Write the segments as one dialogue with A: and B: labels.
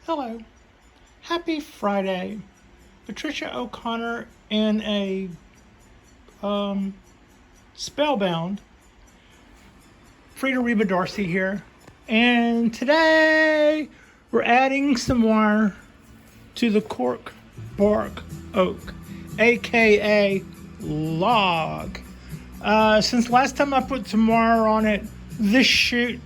A: Hello. Happy Friday. Patricia O'Connor in a spellbound. Frida Reba Darcy here. And today we're adding some wire to the Cork Bark Oak, aka log. Since last time I put some wire on it, this shoot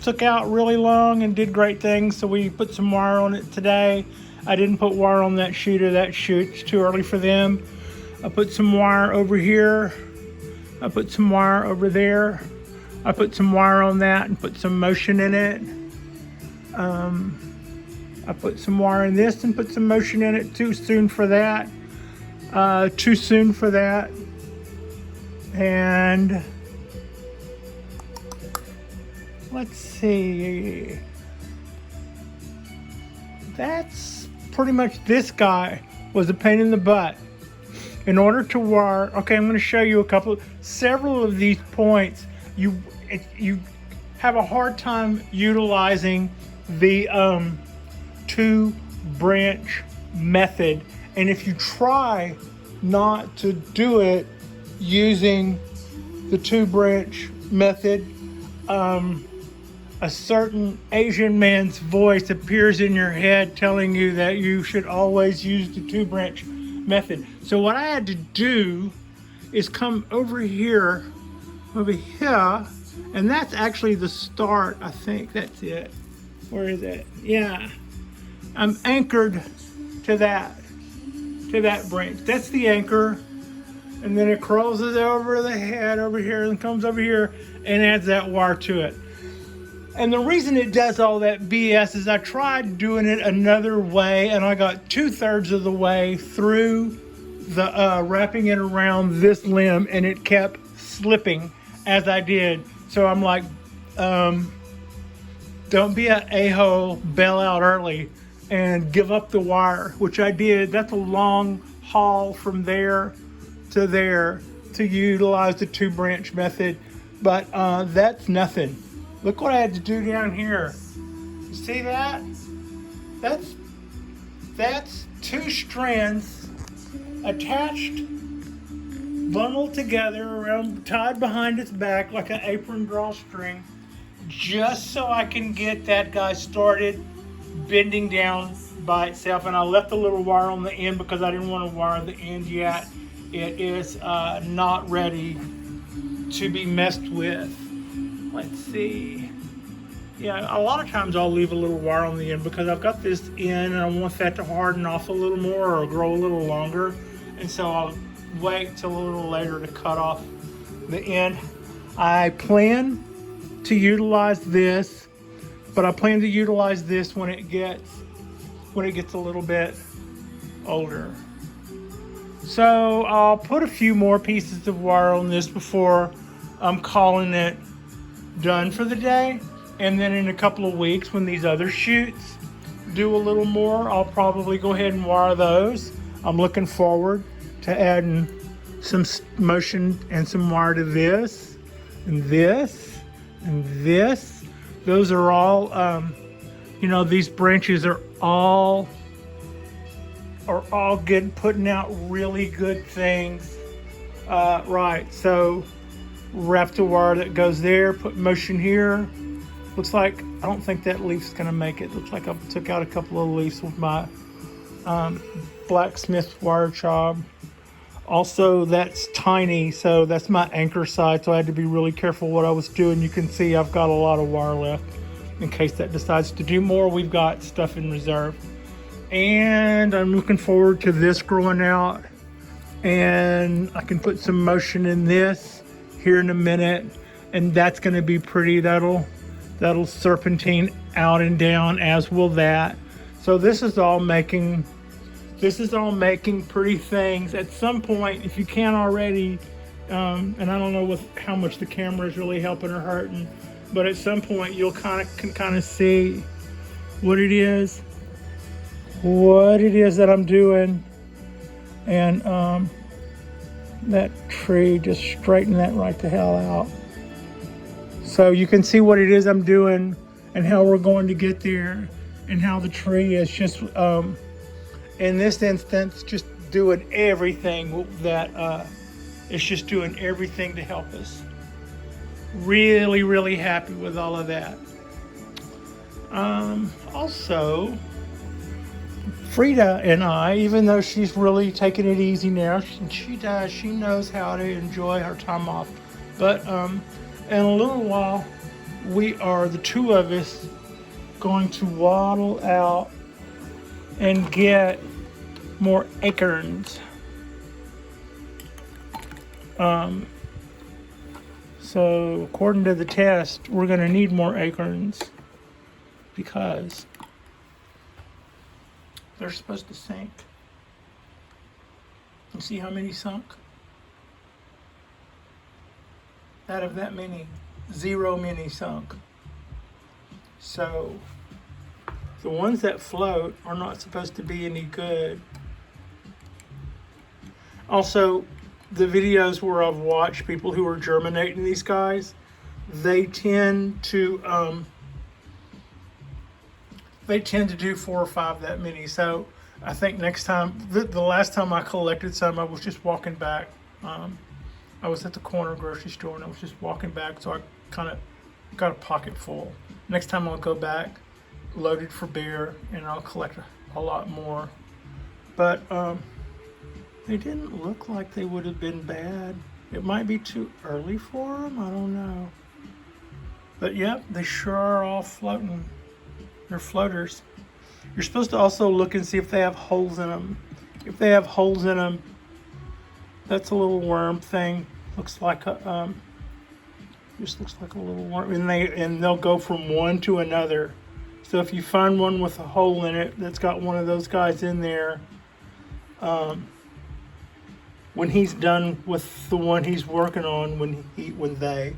A: took out really long and did great things, so we put some wire on it today. I didn't put wire on that shoot or that shoot. It's too early for them. I put some wire over here. I put some wire over there. I put some wire on that and put some motion in it. I put some wire in this and put some motion in it. Too soon for that. Too soon for that. And let's see. That's pretty much, this guy was a pain in the butt. In order to wire, okay, I'm going to show you several of these points. You have a hard time utilizing the 2-branch method, and if you try not to do it using the 2-branch method, a certain Asian man's voice appears in your head telling you that you should always use the 2-branch method. So what I had to do is come over here, and that's actually the start. I think that's it. Where is it? Yeah, I'm anchored to that branch. That's the anchor, and then it crosses over the head over here and comes over here and adds that wire to it. And the reason it does all that BS is I tried doing it another way, and I got 2/3 of the way through the wrapping it around this limb, and it kept slipping as I did. So I'm like, don't be an a-hole, bail out early and give up the wire, which I did. That's a long haul from there to there to utilize the 2-branch method, but that's nothing. Look what I had to do down here. You see that? That's 2 strands attached, bundled together, tied behind its back like an apron drawstring, just so I can get that guy started bending down by itself. And I left a little wire on the end because I didn't want to wire the end yet. It is not ready to be messed with. Let's see. Yeah, a lot of times I'll leave a little wire on the end because I've got this in and I want that to harden off a little more or grow a little longer. And so I'll wait till a little later to cut off the end. I plan to utilize this, but I plan to utilize this when it gets a little bit older. So I'll put a few more pieces of wire on this before I'm calling it done for the day. And then in a couple of weeks, when these other shoots do a little more, I'll probably go ahead and wire those. I'm looking forward to adding some motion and some wire to this and this and this. Those are all, these branches are all putting out really good things. Right, so wrap the wire that goes there, put motion here. Looks like, I don't think that leaf's gonna make it. Looks like I took out a couple of leaves with my blacksmith wire chop. Also, that's tiny, so that's my anchor side, so I had to be really careful what I was doing. You can see I've got a lot of wire left in case that decides to do more. We've got stuff in reserve. And I'm looking forward to this growing out, and I can put some motion in this here in a minute, and that's going to be pretty. That'll serpentine out and down, as will that. So this is all making pretty things. At some point, if you can't already, and I don't know how much the camera is really helping or hurting, but at some point you'll can kind of see what it is that I'm doing. And that tree, just straighten that right the hell out. So you can see what it is I'm doing and how we're going to get there. and how the tree is just, in this instance, just doing everything that it's just doing everything to help us. Really, really happy with all of that. Also, Frida and I, even though she's really taking it easy now, she knows how to enjoy her time off. But in a little while, we are, the two of us, going to waddle out and get more acorns. So according to the test, we're going to need more acorns because they're supposed to sink. You see how many sunk? Out of that many, 0 many sunk. So the ones that float are not supposed to be any good. Also, the videos where I've watched people who are germinating these guys, they tend to do 4 or 5 that many. So I think next time, the last time I collected some, I was just walking back. I was at the corner grocery store and I was just walking back, so I kind of got a pocket full. Next time I'll go back loaded for beer and I'll collect a lot more. But they didn't look like they would have been bad. It might be too early for them, I don't know. But yep, they sure are all floating. They're floaters. You're supposed to also look and see if they have holes in them. If they have holes in them, that's a little worm thing. Looks like a just looks like a little worm, and they'll go from one to another. So if you find one with a hole in it that's got one of those guys in there, when he's done with the one he's working on, when they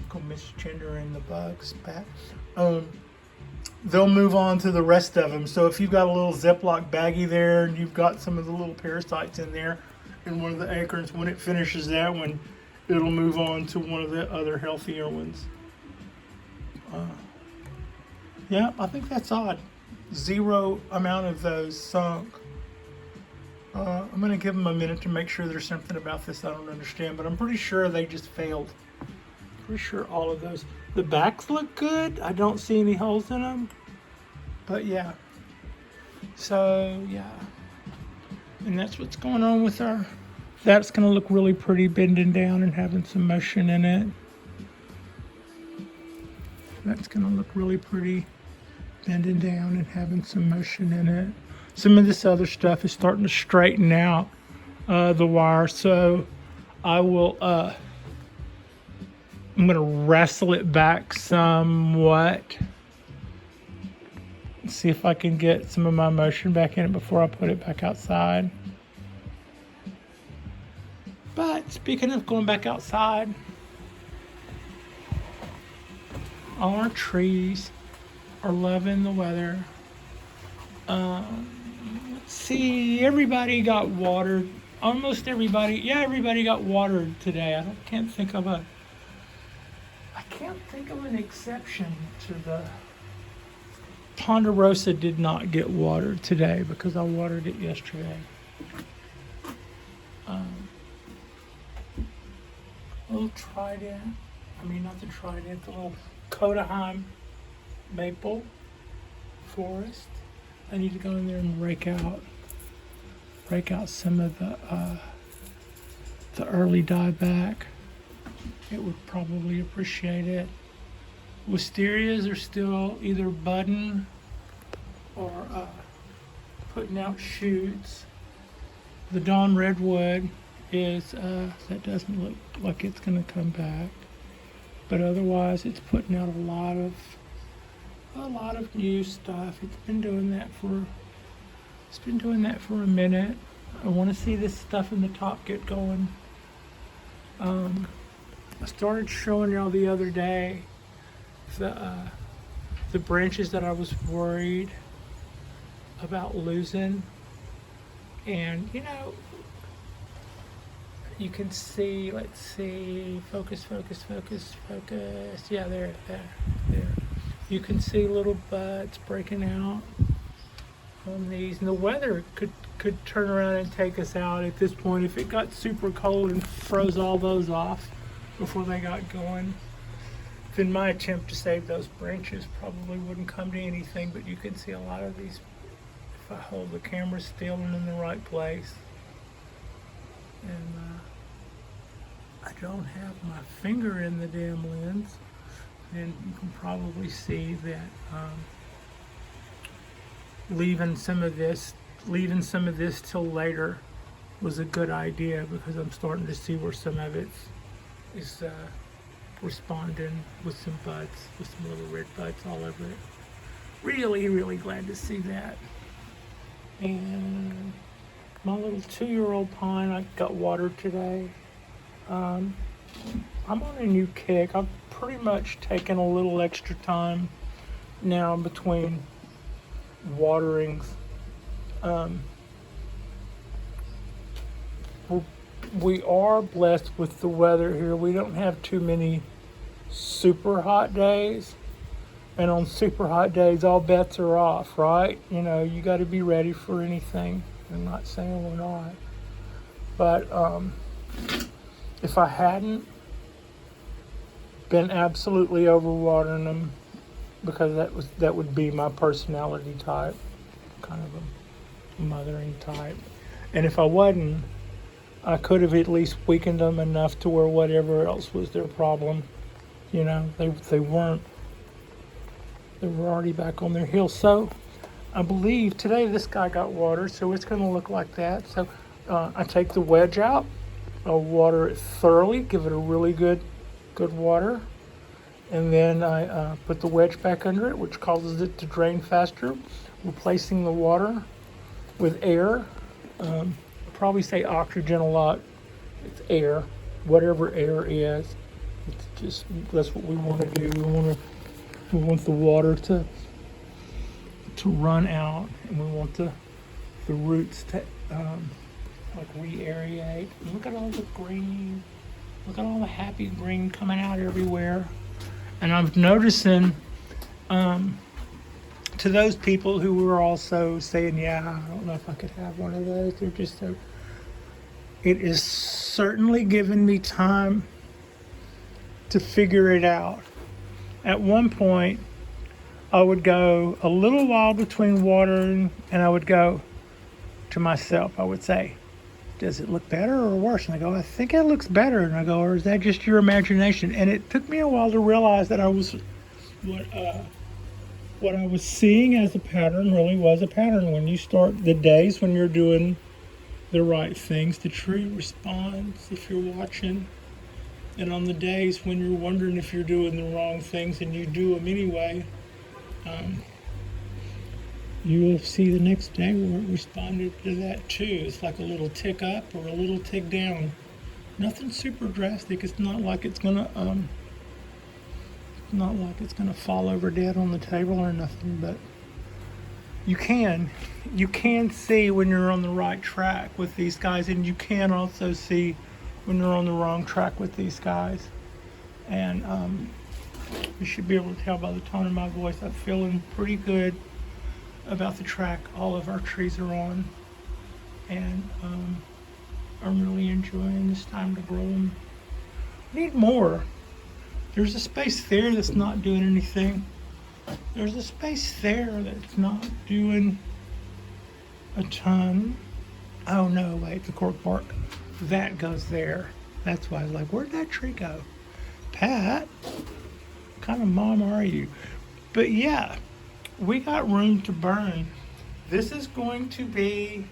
A: go misgendering the bugs back, they'll move on to the rest of them. So if you've got a little Ziploc baggie there and you've got some of the little parasites in there in one of the acorns, when it finishes that one, it'll move on to one of the other healthier ones. Yeah, I think that's odd. 0 amount of those sunk. I'm going to give them a minute to make sure there's something about this I don't understand, but I'm pretty sure they just failed. Pretty sure all of those. The backs look good. I don't see any holes in them. But yeah. So, yeah. And that's what's going on with our... That's going to look really pretty bending down and having some motion in it. That's going to look really pretty bending down and having some motion in it. Some of this other stuff is starting to straighten out the wire, so I will I'm going to wrestle it back somewhat. See if I can get some of my motion back in it before I put it back outside. But speaking of going back outside, all our trees are loving the weather. Let's see, everybody got watered. Almost everybody, yeah, everybody got watered today. I can't think of an exception to the Ponderosa did not get watered today because I watered it yesterday. Little trident, not the trident, the little Codaheim maple forest. I need to go in there and rake out some of the early dieback. It would probably appreciate it. Wisterias are still either budding or putting out shoots. The Dawn Redwood is that doesn't look like it's going to come back, but otherwise it's putting out a lot of new stuff. It's been doing that for a minute. I want to see this stuff in the top get going. I started showing y'all the other day the branches that I was worried about losing, and you can see, let's see, focus. Yeah, there. You can see little buds breaking out on these, and the weather could turn around and take us out at this point if it got super cold and froze all those off before they got going. Then my attempt to save those branches probably wouldn't come to anything, but you can see a lot of these if I hold the camera still and in the right place. And I don't have my finger in the damn lens, and you can probably see that leaving some of this till later was a good idea, because I'm starting to see where some of it is responding with some buds, with some little red buds all over it. Really, really glad to see that. And my little 2-year-old pine, I got watered today. I'm on a new kick. I've pretty much taken a little extra time now between waterings. We are blessed with the weather here. We don't have too many super hot days, and on super hot days all bets are off, right? You know, you got to be ready for anything. I'm not saying we're not, but if I hadn't been absolutely overwatering them, because that would be my personality type, kind of a mothering type, and if I wasn't, I could have at least weakened them enough to where whatever else was their problem, you know, they weren't. They were already back on their heels. So I believe today this guy got watered, so it's going to look like that. So I take the wedge out, I'll water it thoroughly, give it a really good water, and then I put the wedge back under it, which causes it to drain faster, replacing the water with air. Probably say oxygen a lot. It's air, whatever air is. It's just, that's what we want to do. We want the water to run out, and we want the roots to like re-aerate. Look at all the green. Look at all the happy green coming out everywhere. And I'm noticing to those people who were also saying, yeah, I don't know if I could have one of those. They're just so. It is certainly given me time to figure it out. At one point, I would go a little while between watering, and I would go to myself, I would say, does it look better or worse? And I go, I think it looks better. And I go, or is that just your imagination? And it took me a while to realize that what I was seeing as a pattern really was a pattern. When you start the days when you're doing the right things, the tree responds if you're watching. And on the days when you're wondering if you're doing the wrong things and you do them anyway, you will see the next day where it responded to that too. It's like a little tick up or a little tick down. Nothing super drastic. It's not like it's gonna fall over dead on the table or nothing, but you can see when you're on the right track with these guys, and you can also see when you're on the wrong track with these guys. And you should be able to tell by the tone of my voice, I'm feeling pretty good about the track all of our trees are on, and I'm really enjoying this time to grow them. Need more. There's a space there that's not doing anything. There's a space there that's not doing a ton. Oh no, wait, the cork bark. That goes there. That's why I was like, where'd that tree go? Pat, what kind of mom are you? But yeah, we got room to burn. This is going to be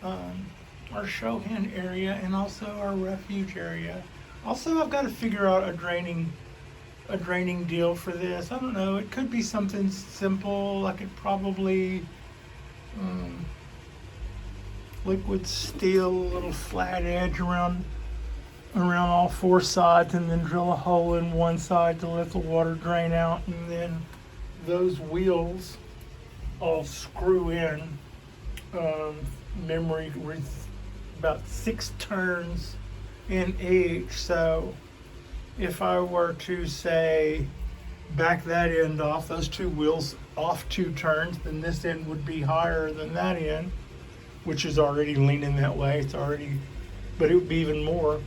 A: our show hen area and also our refuge area. Also, I've got to figure out a draining deal for this. I don't know, it could be something simple. I could probably liquid steel, a little flat edge around all four sides, and then drill a hole in one side to let the water drain out, and then those wheels all screw in memory with about 6 turns in each. So if I were to say back that end off, those two wheels off 2 turns, then this end would be higher than that end, which is already leaning that way. It's already, but it would be even more.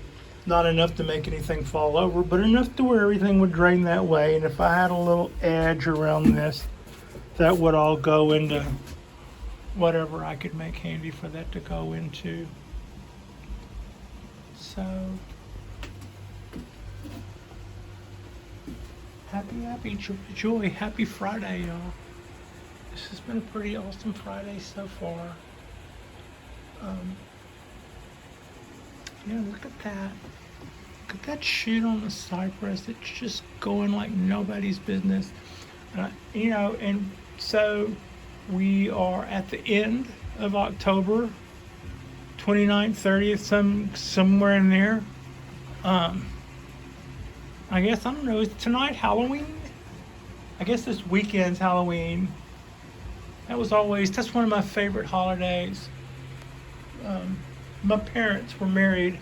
A: Not enough to make anything fall over, but enough to where everything would drain that way. And if I had a little edge around this, that would all go into whatever I could make handy for that to go into. So, happy, joy, happy Friday, y'all. This has been a pretty awesome Friday so far. Yeah, look at that. Look at that shit on the cypress. It's just going like nobody's business. And so we are at the end of October, 29th, 30th, somewhere in there. I guess, I don't know, is tonight Halloween? I guess this weekend's Halloween. That's one of my favorite holidays. My parents were married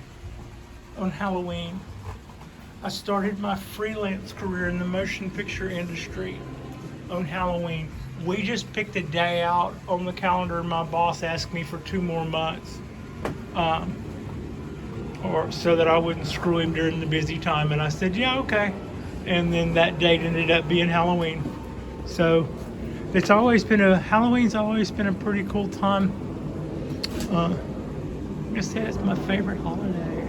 A: on Halloween. I started my freelance career in the motion picture industry on Halloween. We just picked a day out on the calendar, and my boss asked me for 2 more months, or so that I wouldn't screw him during the busy time. And I said, yeah, okay. And then that date ended up being Halloween. So Halloween's always been a pretty cool time. I say it's my favorite holiday.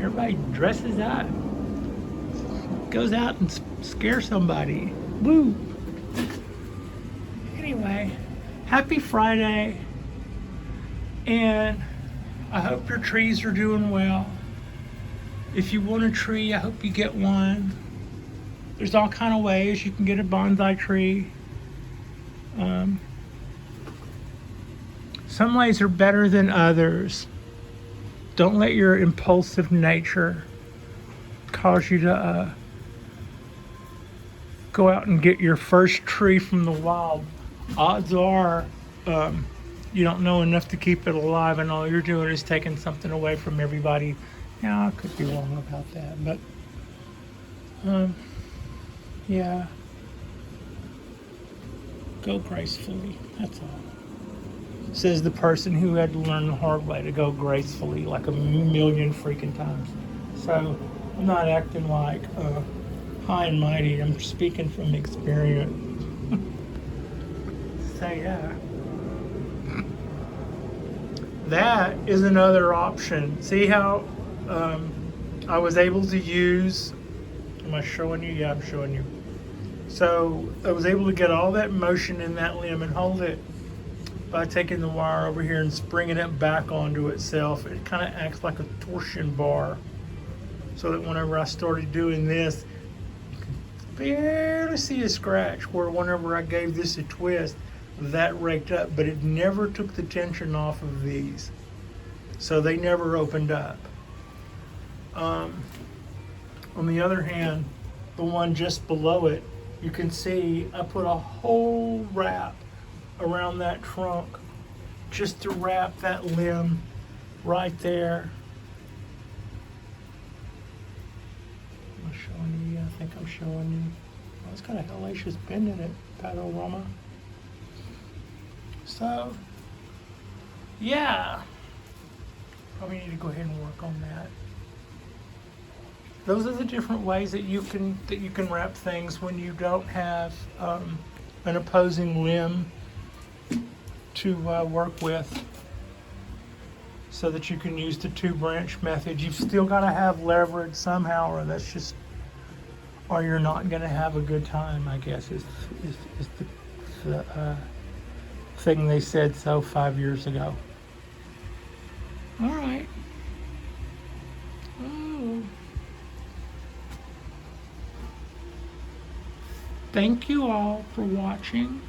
A: Everybody dresses up, goes out and scares somebody. Woo! Anyway, happy Friday, and I hope your trees are doing well. If you want a tree, I hope you get one. There's all kind of ways you can get a bonsai tree. Some ways are better than others. Don't let your impulsive nature cause you to go out and get your first tree from the wild. Odds are you don't know enough to keep it alive, and all you're doing is taking something away from everybody. Now, I could be wrong about that, but yeah. Go gracefully, that's all. Says the person who had to learn the hard way to go gracefully like a million freaking times. So I'm not acting like high and mighty. I'm speaking from experience. So yeah, that is another option. See how I was able to use, am I showing you? Yeah, I'm showing you. So I was able to get all that motion in that limb and hold it by taking the wire over here and springing it back onto itself. It kind of acts like a torsion bar, so that whenever I started doing this, you can barely see a scratch, where whenever I gave this a twist, that raked up, but it never took the tension off of these, so they never opened up. On the other hand, the one just below it, you can see I put a whole wrap around that trunk just to wrap that limb right there. Am I showing you? I think I'm showing you. Oh, it's got a hellacious bend in it, panorama. So, yeah, probably need to go ahead and work on that. Those are the different ways that you can wrap things when you don't have an opposing limb to work with, so that you can use the 2-branch method. You've still got to have leverage somehow, or you're not going to have a good time, I guess is the thing they said so 5 years ago. All right. Oh. Thank you all for watching.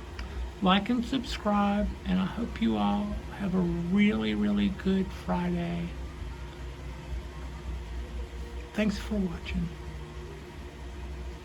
A: Like and subscribe, and I hope you all have a really, really good Friday. Thanks for watching.